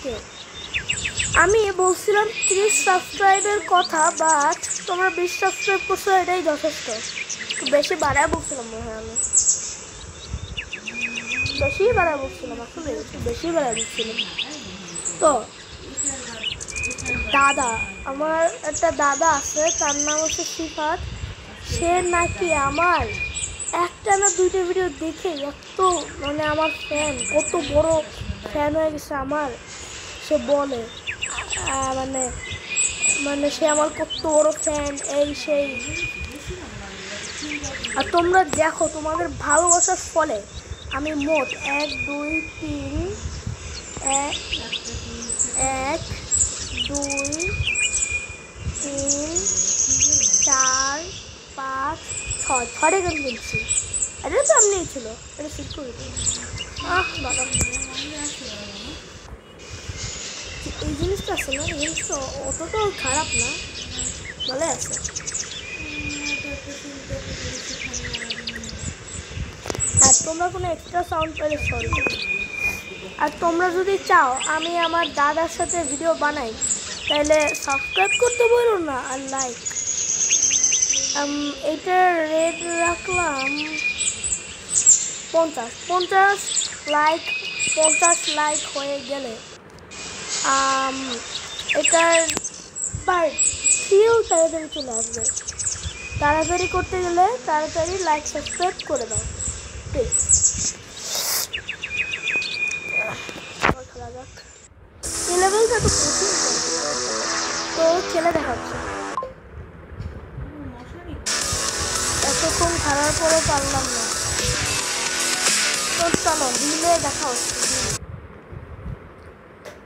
আজকে আমি বলছিলাম 30 সাবস্ক্রাইবের কথা, বাট তোমরা 20 সাবস্ক্রাইব করছো, এটাই যথেষ্ট। একটু বেশি বাড়ায় বলছিলাম মনে হয়, আমি বেশি বাড়ায় বলছিলাম, আসলে একটু বেশি বাড়ায় বলছিলাম। তো দাদা, আমার একটা দাদা আছে, তার নাম হচ্ছে সিফাত। সে নাকি আমার একটা না দুইটা ভিডিও দেখে এত মানে আমার ফ্যান, কত বড় ফ্যান হয়ে গেছে আমার। সে বলে মানে মানে সে আমার কত বড় ফ্যান, এই সেই। আর তোমরা দেখো, তোমাদের ভালোবাসার ফলে আমি মোট 1 2 3 1 2 3 4 5 6 ছড়ে গান বলছি। এটা তো এমনিই ছিল, এটা ঠিক করে দিই। বাবা, এই জিনিসটা আছে না, এই জিনিসটা অতটাও খারাপ না, ভালো আছে। আর তোমরা কোনো এক্সট্রা সাউন্ড পেলে সরি। আর তোমরা যদি চাও আমি আমার দাদার সাথে ভিডিও বানাই, তাহলে সাবস্ক্রাইব করতে বলো না, আর লাইক। এটা রেড রাখলাম 50 লাইক। 50 লাইক হয়ে গেলে এটার ফিউ তাড়াতাড়ি চলে আসবে। তাড়াতাড়ি করতে গেলে তাড়াতাড়ি লাইক সাবস্ক্রাইব করে দাও প্লিজ। খেলা যাক, এই লেভেলটা তো কঠিন, তো খেলে দেখাচ্ছে। এতক্ষণ খেলার পরে পারলাম না, তো চলো হিলে দেখা হচ্ছে।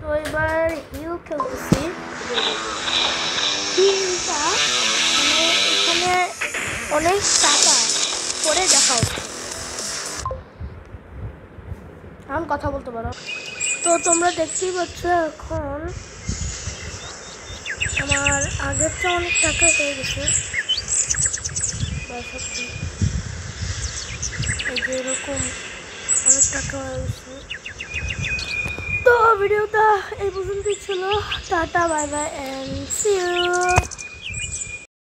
তো এবার হিল খেলতেছি। হিলটা মানে এখানে অনেক টাকা করে দেখা হচ্ছে, এখন কথা বলতে পারো। তো তোমরা দেখতেই পাচ্ছ এখন আমার আগের তো অনেক টাকা হয়ে গেছে, এই যে এরকম অনেক টাকা হয়ে গেছে। তো ভিডিওটা এই পর্যন্তই ছিল। Tata, bye bye and see you.